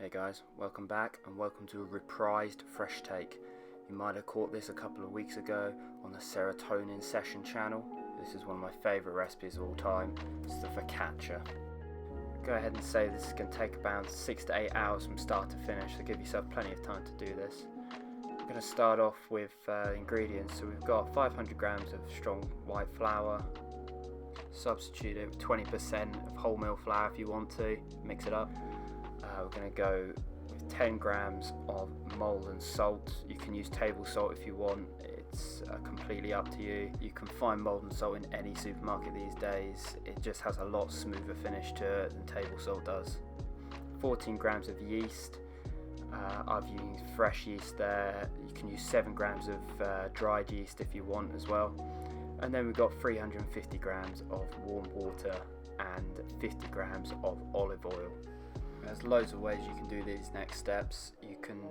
Hey guys, welcome back and welcome to a reprised fresh take. You might have caught this a couple of weeks ago on the Serotonin Session channel. This is one of my favourite recipes of all time. It's the Focaccia. Go ahead and say this is going to take about 6 to 8 hours from start to finish, so give yourself plenty of time to do this. I'm going to start off with ingredients. So we've got 500 grams of strong white flour. Substitute it with 20% of wholemeal flour if you want to. Mix it up. We're going to go with 10 grams of Maldon Salt. You can use table salt if you want. It's completely up to you. You can find Maldon Salt in any supermarket these days. It just has a lot smoother finish to it than table salt does. 14 grams of yeast. I've used fresh yeast there. You can use 7 grams of dried yeast if you want as well. And then we've got 350 grams of warm water and 50 grams of olive oil. There's loads of ways you can do these next steps. You can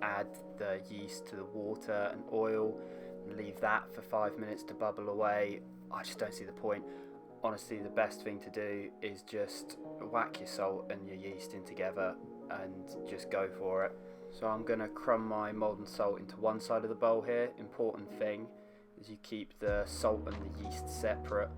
add the yeast to the water and oil and leave that for 5 minutes to bubble away. I just don't see the point. Honestly, the best thing to do is just whack your salt and your yeast in together and just go for it. So I'm going to crumb my Maldon Salt into one side of the bowl here. Important thing is you keep the salt and the yeast separate,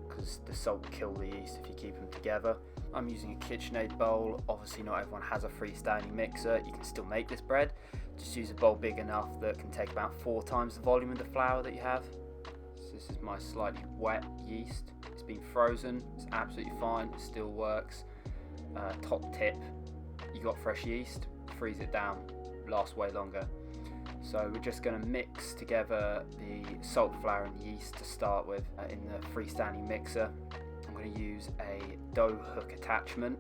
because the salt will kill the yeast if you keep them together. I'm using a KitchenAid bowl. Obviously not everyone has a freestanding mixer. You can still make this bread. Just use a bowl big enough that can take about 4 times the volume of the flour that you have. So this is my slightly wet yeast. It's been frozen. It's absolutely fine. It still works. Top tip, you got fresh yeast, freeze it down. Lasts way longer. So we're just going to mix together the salt, flour and yeast to start with in the freestanding mixer. I'm going to use a dough hook attachment.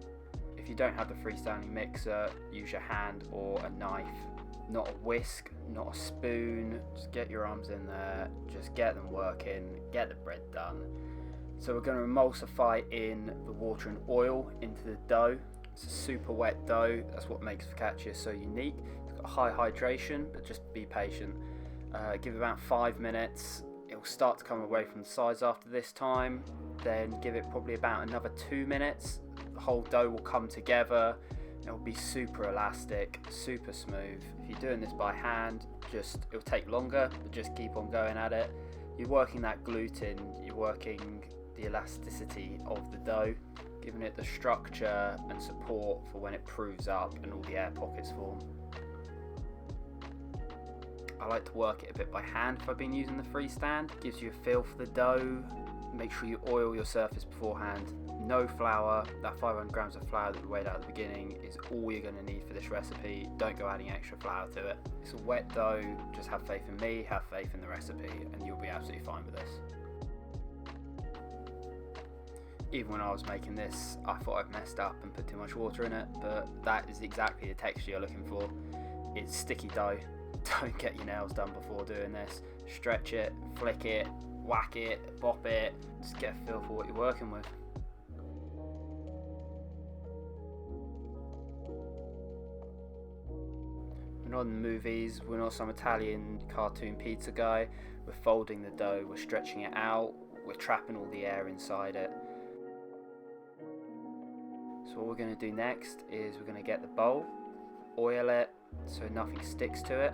If you don't have the freestanding mixer, use your hand or a knife. Not a whisk, not a spoon. Just get your arms in there, just get them working, get the bread done. So we're going to emulsify in the water and oil into the dough. It's a super wet dough. That's what makes focaccia so unique. It's got high hydration, but just be patient. Give it about 5 minutes. It will start to come away from the sides after this time. Then give it probably about another 2 minutes. The whole dough will come together. It will be super elastic, super smooth. If you're doing this by hand, it'll take longer, but just keep on going at it. You're working that gluten, you're working the elasticity of the dough, giving it the structure and support for when it proves up and all the air pockets form. I like to work it a bit by hand if I've been using the freestand. Gives you a feel for the dough. Make sure you oil your surface beforehand. No flour. That 500 grams of flour that we weighed out at the beginning is all you're going to need for this recipe. Don't go adding extra flour to it. It's a wet dough. Just have faith in me, have faith in the recipe, and you'll be absolutely fine with this. Even when I was making this, I thought I'd messed up and put too much water in it, but that is exactly the texture you're looking for. It's sticky dough. Don't get your nails done before doing this. Stretch it, flick it, whack it, bop it. Just get a feel for what you're working with. We're not in the movies, we're not some Italian cartoon pizza guy. We're folding the dough, we're stretching it out, we're trapping all the air inside it. So what we're going to do next is we're going to get the bowl, oil it so nothing sticks to it.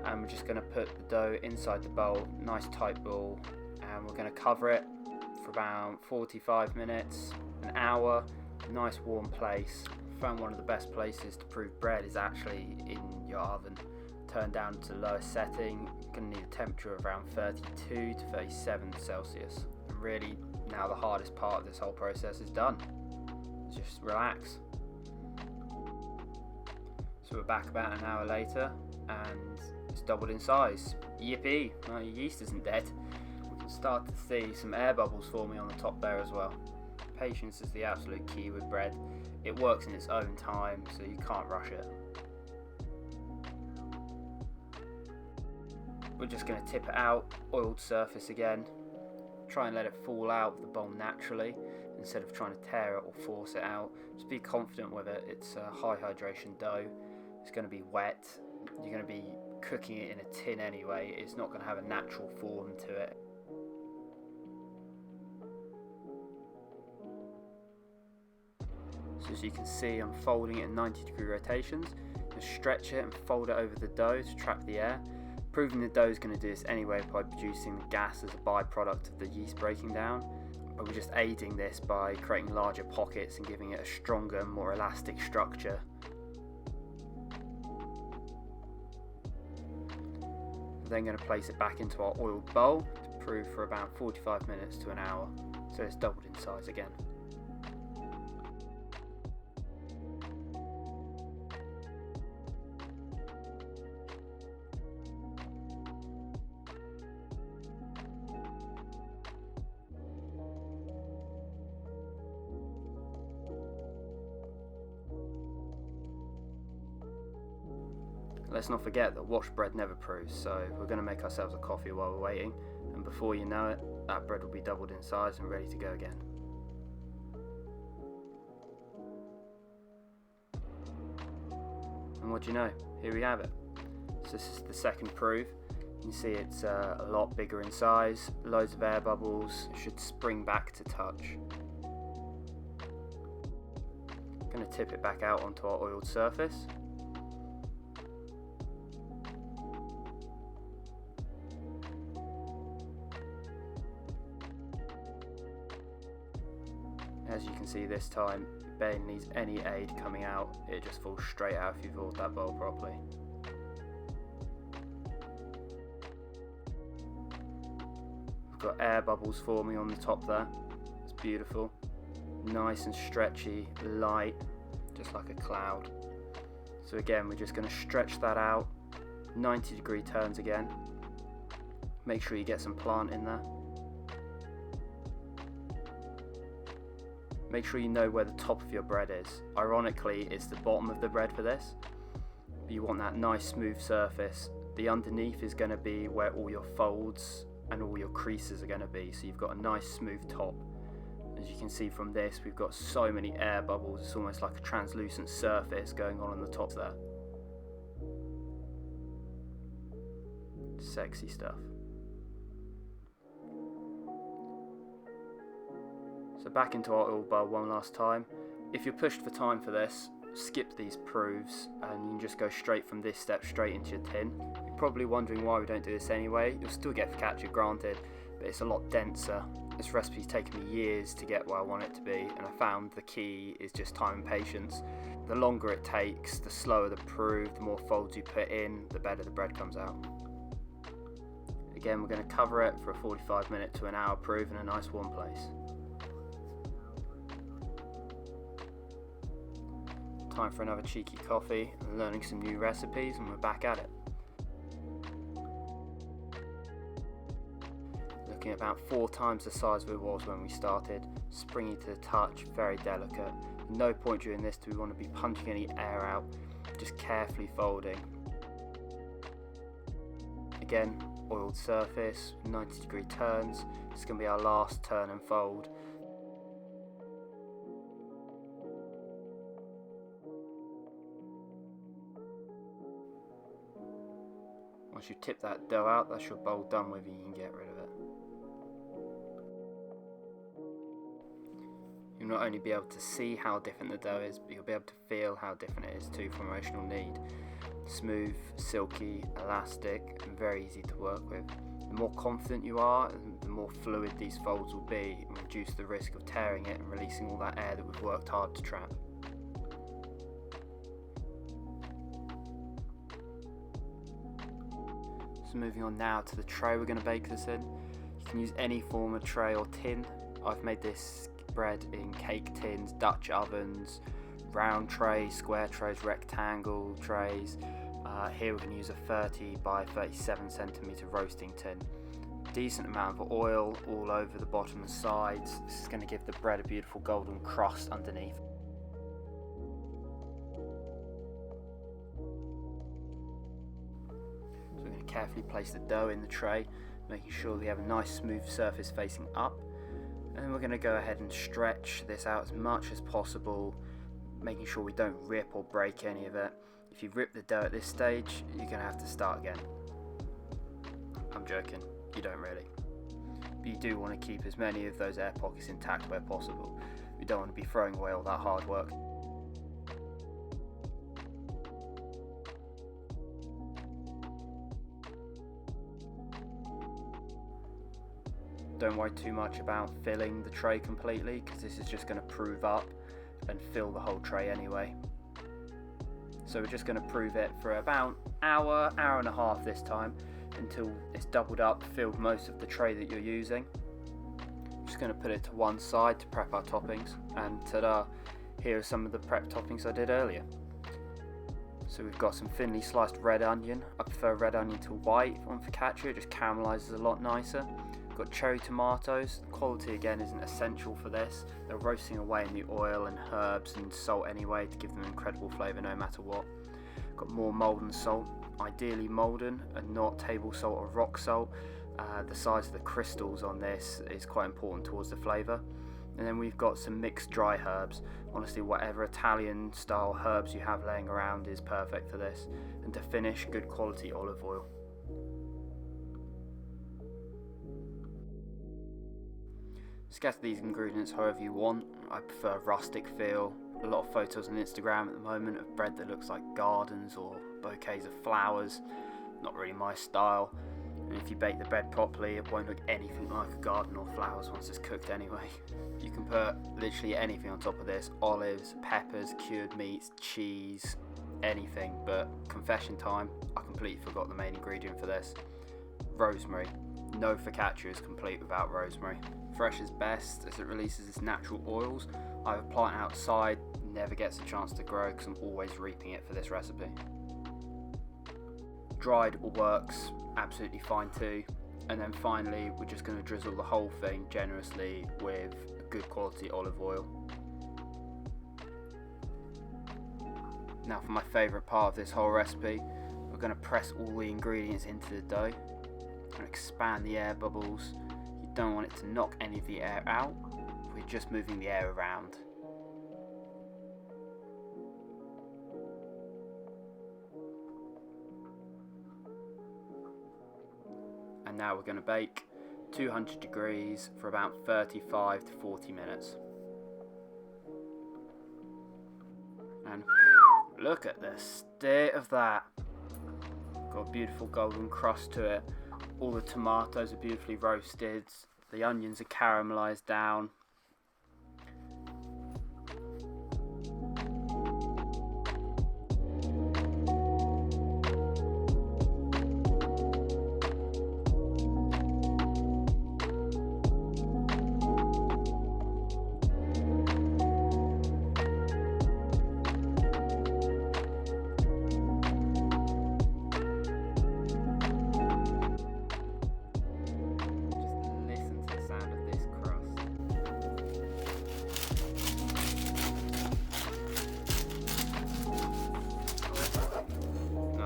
And we're just going to put the dough inside the bowl, nice tight ball, and we're going to cover it for about 45 minutes, an hour, nice warm place. I found one of the best places to prove bread is actually in your oven. Turn down to the lowest setting. You're going to need a temperature of around 32 to 37 Celsius. And really, now the hardest part of this whole process is done. Just relax. So we're back about an hour later and it's doubled in size. Yippee! Well, your yeast isn't dead. We can start to see some air bubbles forming on the top there as well. Patience is the absolute key with bread. It works in its own time, so you can't rush it. We're just going to tip it out, oiled surface again. Try and let it fall out of the bowl naturally instead of trying to tear it or force it out. Just be confident with it. It's a high hydration dough. It's going to be wet. You're going to be cooking it in a tin anyway. It's not going to have a natural form to it. So as you can see, I'm folding it in 90-degree rotations. Just stretch it and fold it over the dough to trap the air. Proving the dough is going to do this anyway by producing the gas as a byproduct of the yeast breaking down. But we're just aiding this by creating larger pockets and giving it a stronger, more elastic structure. We're then going to place it back into our oiled bowl to prove for about 45 minutes to an hour, so it's doubled in size again. Let's not forget that washed bread never proves, so we're going to make ourselves a coffee while we're waiting, and before you know it, that bread will be doubled in size and ready to go again. And what do you know, here we have it. So this is the second proof. You can see it's a lot bigger in size, loads of air bubbles, it should spring back to touch. I'm going to tip it back out onto our oiled surface. As you can see this time, it barely needs any aid coming out, it just falls straight out if you've oiled that bowl properly. We've got air bubbles forming on the top there, it's beautiful. Nice and stretchy, light, just like a cloud. So again, we're just going to stretch that out, 90-degree turns again. Make sure you get some plant in there. Make sure you know where the top of your bread is. Ironically, it's the bottom of the bread for this. But you want that nice smooth surface. The underneath is going to be where all your folds and all your creases are going to be. So you've got a nice smooth top. As you can see from this, we've got so many air bubbles. It's almost like a translucent surface going on the top there. Sexy stuff. So back into our oil bowl one last time. If you're pushed for time for this, skip these proofs and you can just go straight from this step straight into your tin. You're probably wondering why we don't do this anyway. You'll still get focaccia granted, but it's a lot denser. This recipe's taken me years to get where I want it to be, and I found the key is just time and patience. The longer it takes, the slower the proof, the more folds you put in, the better the bread comes out. Again, we're going to cover it for a 45-minute to an hour proof in a nice warm place. Time for another cheeky coffee and learning some new recipes, and we're back at it. Looking at about 4 times the size it was when we started, springy to the touch, very delicate. No point during this do we want to be punching any air out, just carefully folding. Again, oiled surface, 90-degree turns. It's going to be our last turn and fold. Once you tip that dough out, that's your bowl done with, and you can get rid of it. You'll not only be able to see how different the dough is, but you'll be able to feel how different it is too from emotional need. Smooth, silky, elastic, and very easy to work with. The more confident you are, the more fluid these folds will be, and reduce the risk of tearing it and releasing all that air that we've worked hard to trap. So moving on now to the tray we're going to bake this in. You can use any form of tray or tin. I've made this bread in cake tins, Dutch ovens, round trays, square trays, rectangle trays. Here we're going to use a 30 by 37 centimeter roasting tin. Decent amount of oil all over the bottom and sides. This is going to give the bread a beautiful golden crust underneath. Carefully place the dough in the tray, making sure we have a nice smooth surface facing up, and then we're going to go ahead and stretch this out as much as possible, making sure we don't rip or break any of it. If you rip the dough at this stage, you're going to have to start again. I'm joking, you don't really, but you do want to keep as many of those air pockets intact where possible. You don't want to be throwing away all that hard work. Don't worry too much about filling the tray completely, because this is just going to prove up and fill the whole tray anyway. So we're just going to prove it for about hour and a half this time, until it's doubled up, filled most of the tray that you're using. Just going to put it to one side to prep our toppings, and ta-da, here are some of the prep toppings I did earlier. So we've got some thinly sliced red onion. I prefer red onion to white on focaccia, it just caramelizes a lot nicer. Got cherry tomatoes. Quality again isn't essential for this. They're roasting away in the oil and herbs and salt anyway to give them incredible flavour no matter what. Got more Maldon Salt, ideally Maldon and not table salt or rock salt. The size of the crystals on this is quite important towards the flavour. And then we've got some mixed dry herbs. Honestly, whatever Italian style herbs you have laying around is perfect for this. And to finish, good quality olive oil. Scatter these ingredients however you want. I prefer a rustic feel. A lot of photos on Instagram at the moment of bread that looks like gardens or bouquets of flowers. Not really my style. And if you bake the bread properly, it won't look anything like a garden or flowers once it's cooked anyway. You can put literally anything on top of this. Olives, peppers, cured meats, cheese, anything. But confession time, I completely forgot the main ingredient for this. Rosemary. No focaccia is complete without rosemary. Fresh is best as it releases its natural oils. I have a plant outside, never gets a chance to grow because I'm always reaping it for this recipe. Dried works absolutely fine too. And then finally we're just going to drizzle the whole thing generously with good quality olive oil. Now for my favourite part of this whole recipe, we're going to press all the ingredients into the dough and expand the air bubbles. You don't want it to knock any of the air out, we're just moving the air around. And now we're going to bake 200 degrees for about 35 to 40 minutes. And look at the state of that. Got a beautiful golden crust to it. All the tomatoes are beautifully roasted. The onions are caramelized down.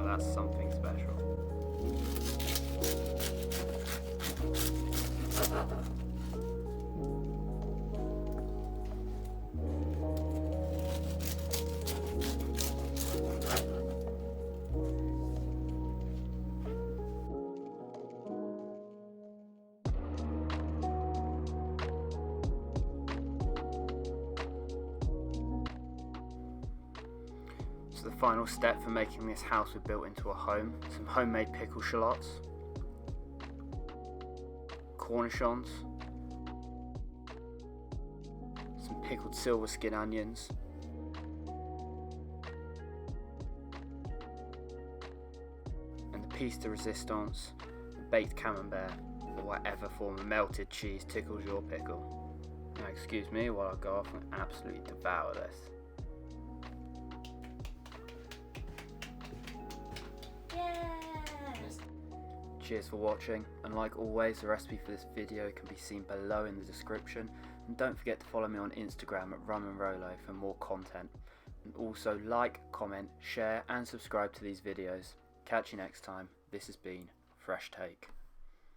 That's something special. So the final step for making this house we built into a home, some homemade pickle shallots, cornichons, some pickled silver skin onions, and the piece de resistance, baked camembert, or whatever form of melted cheese tickles your pickle. Now excuse me while I go off and absolutely devour this. Cheers for watching, and like always, the recipe for this video can be seen below in the description, and don't forget to follow me on Instagram at rumandrolo for more content, and also like, comment, share and subscribe to these videos. Catch you next time. This has been Fresh Take.